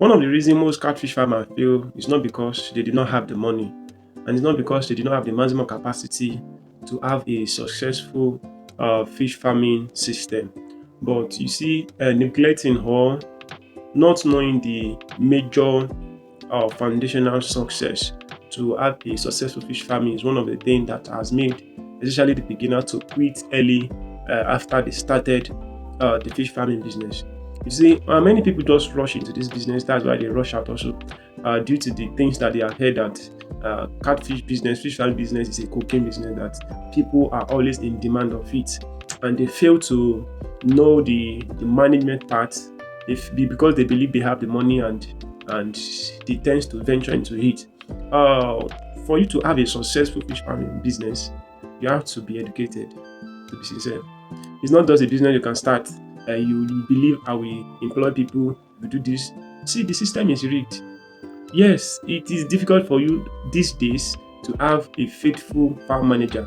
One of the reasons most catfish farmers fail is not because they did not have the money, and it's not because they did not have the maximum capacity to have a successful fish farming system. But you see, neglecting or not knowing the major foundational success to have a successful fish farming is one of the things that has made especially the beginner to quit early after they started the fish farming business. You see, many people just rush into this business. That's why they rush out also due to the things that they have heard that catfish business, fish farming business is a cocaine business, that people are always in demand of it. And they fail to know the management part if because they believe they have the money and they tend to venture into it. Uh, for you to have a successful fish farming business, you have to be educated, to be sincere. It's not just a business you can start. You believe I will employ people to do this. See, the system is rigged. Yes, it is difficult for you these days to have a faithful farm manager.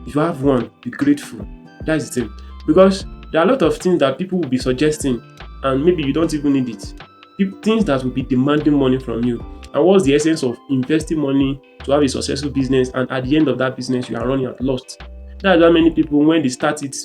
If you have one, be grateful. That's the thing. Because there are a lot of things that people will be suggesting, and maybe you don't even need it. Things that will be demanding money from you. And what's the essence of investing money to have a successful business, and at the end of that business, you are running at loss? That's why many people, when they start it,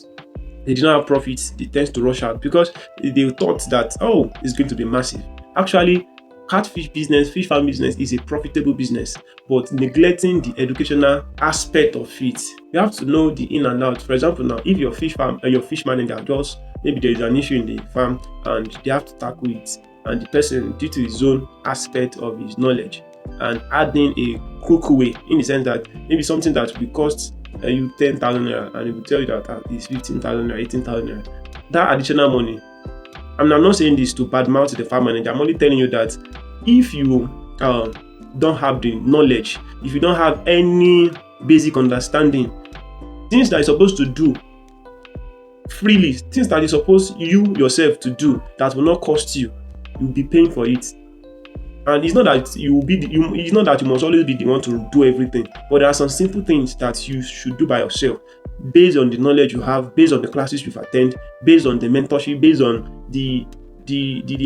they did not have profits, they tend to rush out because they thought that, oh, it's going to be massive. Actually, catfish business, fish farm business is a profitable business, but neglecting the educational aspect of it, you have to know the in and out. For example, now, if your fish farm, your fish manager just maybe there is an issue in the farm and they have to tackle it, and the person, due to his own aspect of his knowledge, and adding a crook way in the sense that maybe something that will cost you 10,000 naira and it will tell you that it's 15,000 naira, 18,000 naira. That additional money, I'm not saying this to badmouth the farm manager. I'm only telling you that if you don't have the knowledge, if you don't have any basic understanding, things that you're supposed to do freely, things that you're supposed you yourself to do that will not cost you, you'll be paying for it. And it's not that it's not that you must always be the one to do everything, but there are some simple things that you should do by yourself, based on the knowledge you have, based on the classes you've attended, based on the mentorship, based on the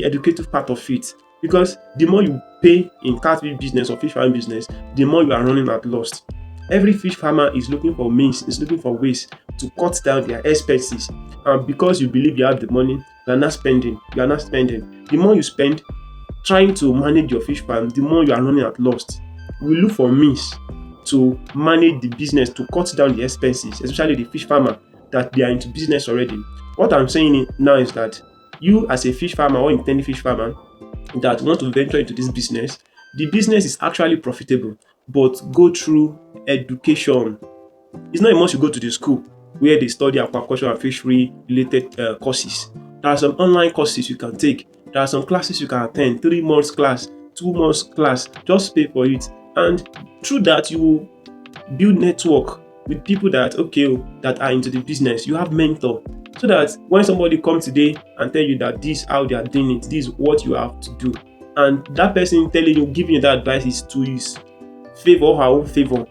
educative part of it. Because the more you pay in catfish business or fish farming business, the more you are running at loss. Every fish farmer is looking for means, is looking for ways to cut down their expenses. And because you believe you have the money, you are not spending. The more you spend trying to manage your fish farm, the more you are running at loss. We look for means to manage the business, to cut down the expenses, especially the fish farmer that they are into business already. What I'm saying now is that you, as a fish farmer or intending fish farmer that want to venture into this business, the business is actually profitable, but go through education. It's not a must you go to the school where they study aquaculture and fishery related courses. There are some online courses you can take. There are some classes you can attend, 3 months class, 2 months class, just pay for it. And through that, you will build network with people that are into the business. You have mentor, so that when somebody comes today and tell you that this is how they are doing it, this is what you have to do, and that person telling you, giving you that advice is to his favor or her own favor.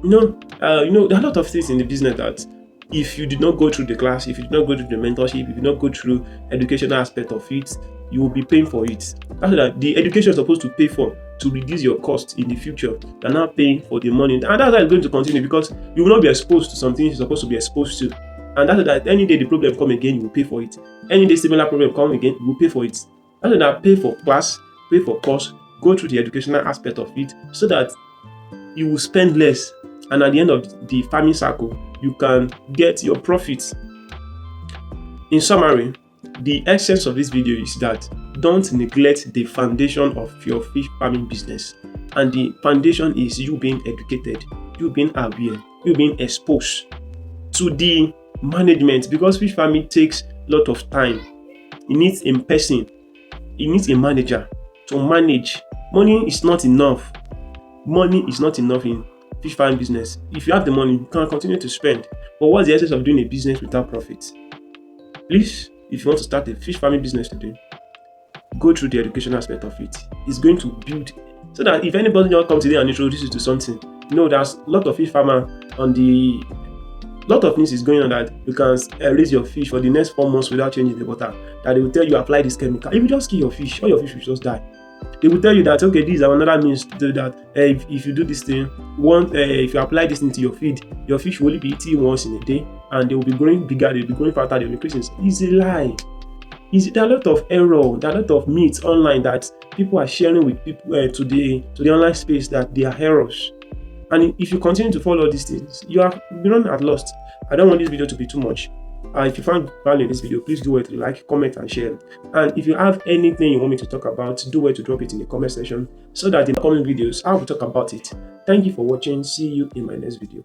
There are a lot of things in the business that if you did not go through the class, if you did not go through the mentorship, if you did not go through educational aspect of it, you will be paying for it. That's that the education is supposed to pay for to reduce your costs in the future. You're not paying for the money, and that's how it's going to continue because you will not be exposed to something you're supposed to be exposed to. And that's that any day the problem come again, you will pay for it. Any day similar problem come again, you will pay for it. That's that pay for class, pay for course, go through the educational aspect of it so that you will spend less, and at the end of the farming cycle, you can get your profits. In summary, the essence of this video is that don't neglect the foundation of your fish farming business. And the foundation is you being educated, you being aware, you being exposed to the management, because fish farming takes a lot of time. It needs a person, it needs a manager to manage. Money is not enough. Money is not enough in fish farming business. If you have the money, you can continue to spend. But what's the essence of doing a business without profit? Please, if you want to start a fish farming business today, go through the education aspect of it. It's going to build so that if anybody just comes today and introduce you to something, there's a lot of fish farmers on the A lot of things is going on that you can raise your fish for the next 4 months without changing the water. That they will tell you apply this chemical. If you just kill your fish, all your fish will just die. They will tell you that okay, this is another means to do that. If you do this thing, if you apply this into your feed, your fish will only be eating once in a day, and they will be growing bigger, they will be growing faster, they will be increasing. It's a lie. There are a lot of error, there are a lot of myths online that people are sharing with people to the online space that they are errors. And if you continue to follow these things, you are running at lost. I don't want this video to be too much. If you found value in this video, please do it to like, comment, and share. And if you have anything you want me to talk about, do it to drop it in the comment section so that in the coming videos I will talk about it. Thank you for watching. See you in my next video.